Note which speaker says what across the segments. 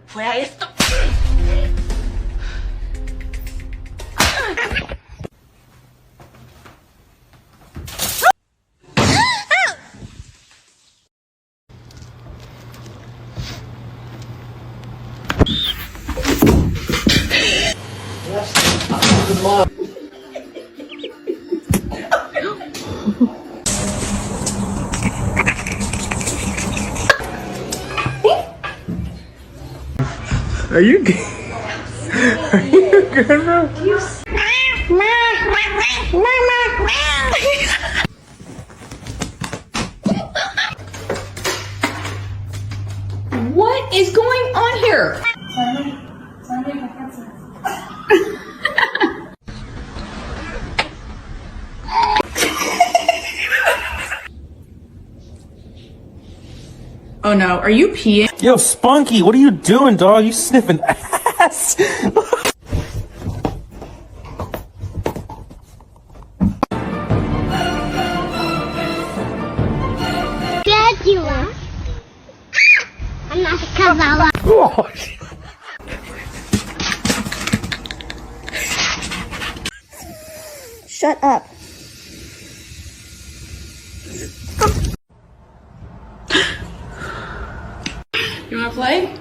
Speaker 1: Fuera esto.
Speaker 2: Are you good? Are you good, bro?
Speaker 3: What is going on here? Oh no, are you peeing?
Speaker 2: Yo, Spunky, what are you doing, dog? You sniffing ass?
Speaker 4: Dracula. I'm not Kabbalah.
Speaker 2: Oh,
Speaker 4: Shut up.
Speaker 3: You wanna play?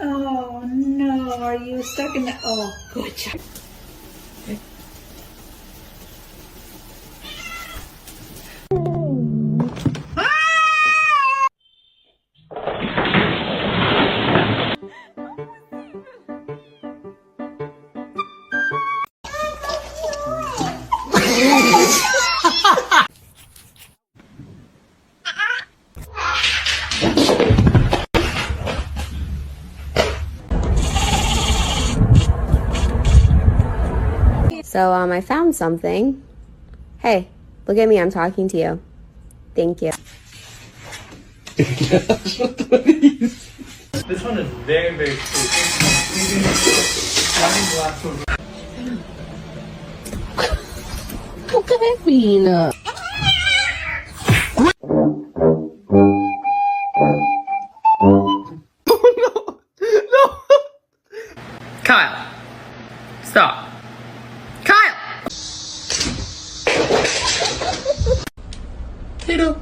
Speaker 5: Oh no, are you stuck in the... Oh, good job.
Speaker 6: So, I found something. Hey, look at me, I'm talking to you. Thank you.
Speaker 2: this one is very, very
Speaker 6: Cocaína.
Speaker 3: Kyle, stop. Kyle!
Speaker 2: Tito.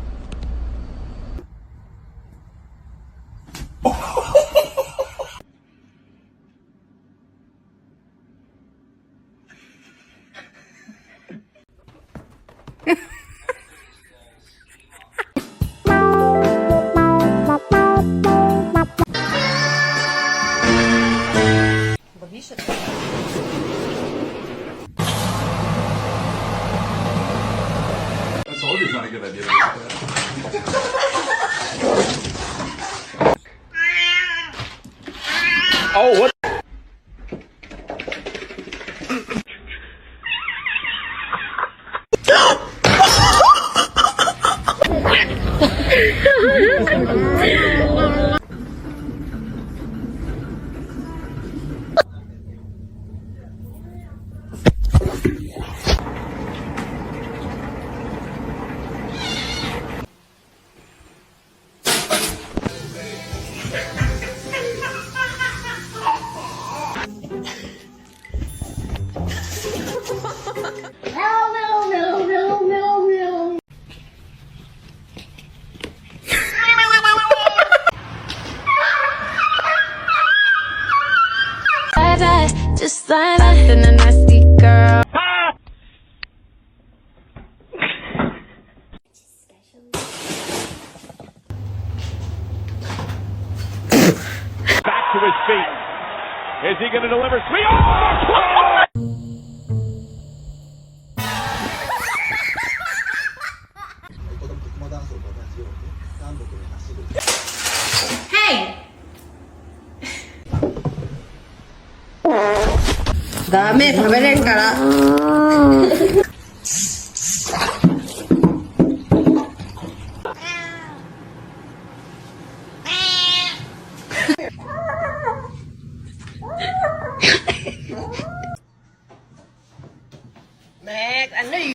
Speaker 7: I told you it's not a good idea.
Speaker 2: Oh, what?
Speaker 6: Just like that, and a nasty girl.
Speaker 8: Back to his feet. Is he going to deliver? Sweet. Oh!
Speaker 3: Hey!
Speaker 6: ダメ、食べれんから。
Speaker 1: Max, I knew you.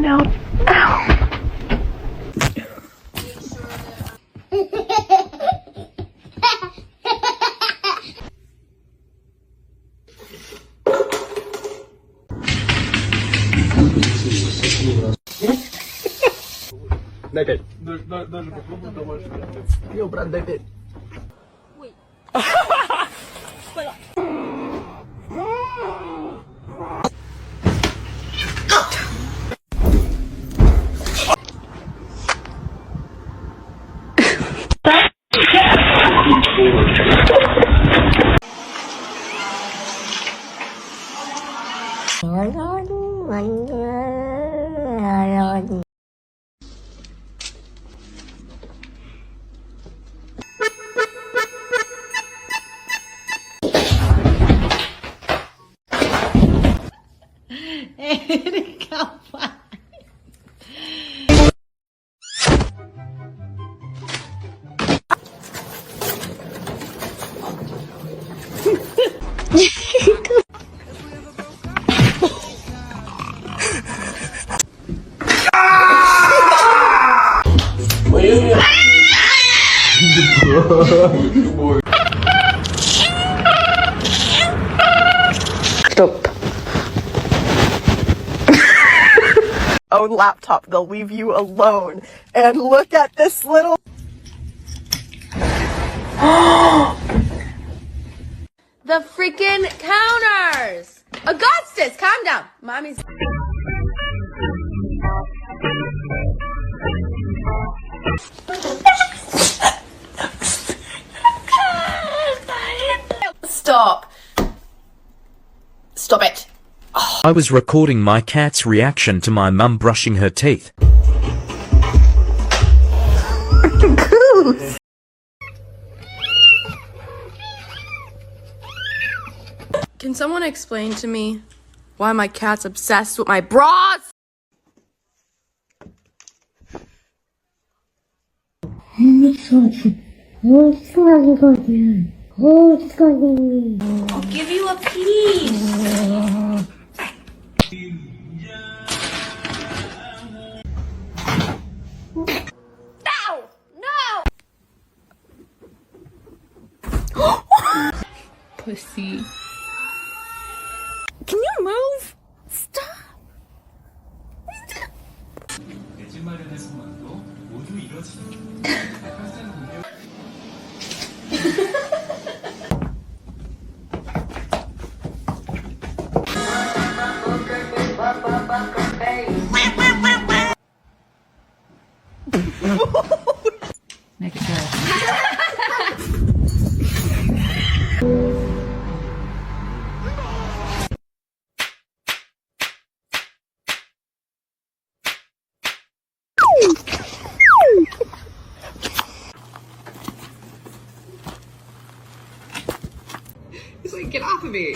Speaker 1: Stop. Own laptop, they'll leave you alone. And look at this little.
Speaker 6: The freaking counters! Augustus, calm down. Mommy's.
Speaker 3: Stop. Stop it.
Speaker 9: I was recording my cat's reaction to my mum brushing her teeth.
Speaker 3: Can someone explain to me why my cat's obsessed with my bras?
Speaker 4: I'll
Speaker 3: Give you a piece. Pussy. Can you move? Stop.
Speaker 5: Make it go.
Speaker 3: He's like, get off of me.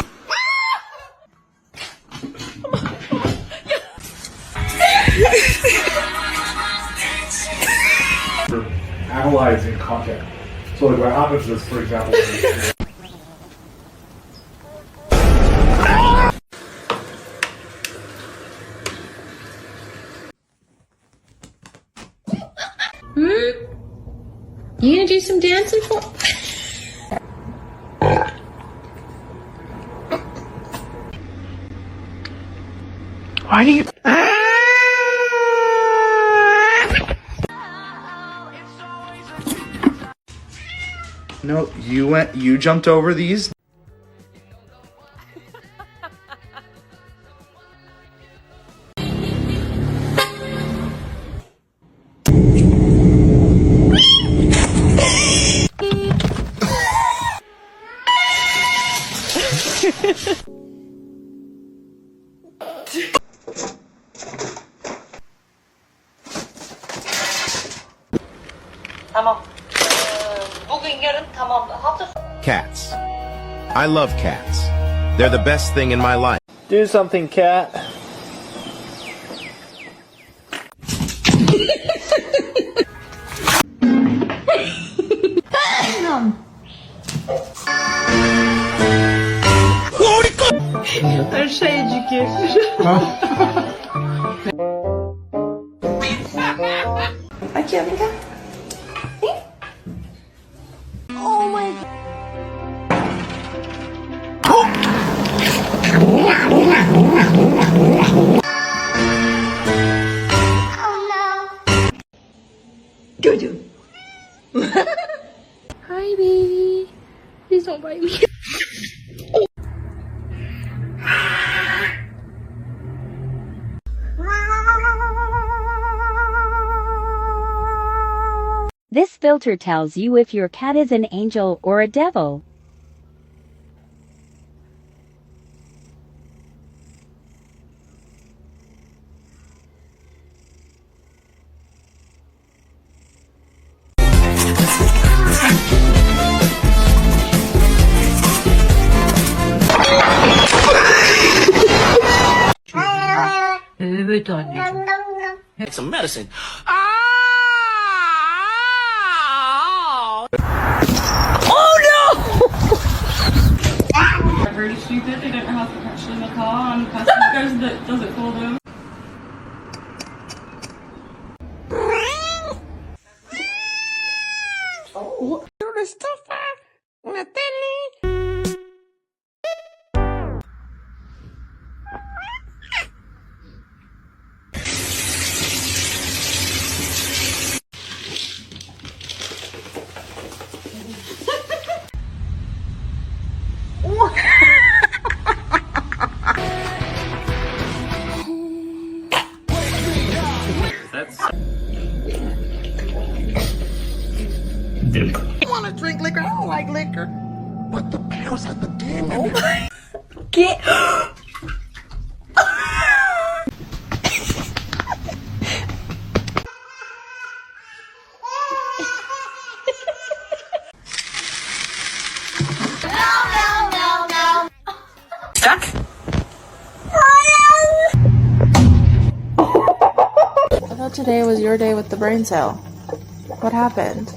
Speaker 7: Analyzing content. So like what happens is, for example,
Speaker 3: You gonna do some dancing for?
Speaker 2: Why do you?
Speaker 10: No, you jumped over these.
Speaker 11: Cats. I love cats. They're the best thing in my life.
Speaker 10: Do something, cat.
Speaker 5: Her şeycik.
Speaker 6: Thank you, Vinka. Oh my god.
Speaker 5: Jojo.
Speaker 3: Hi, baby. Please don't bite me.
Speaker 12: This filter tells you if your cat is an angel or a devil.
Speaker 2: Take some medicine.
Speaker 3: Really stupid. They don't know how to catch them in the car, and the person that goes that does it for them.
Speaker 2: I want to drink liquor. I don't like liquor. What the hell's at the damn? Oh my.
Speaker 1: Get. Stuck?
Speaker 3: I thought today was your day with the brain cell. What happened?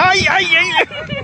Speaker 2: Ay, ay, ay.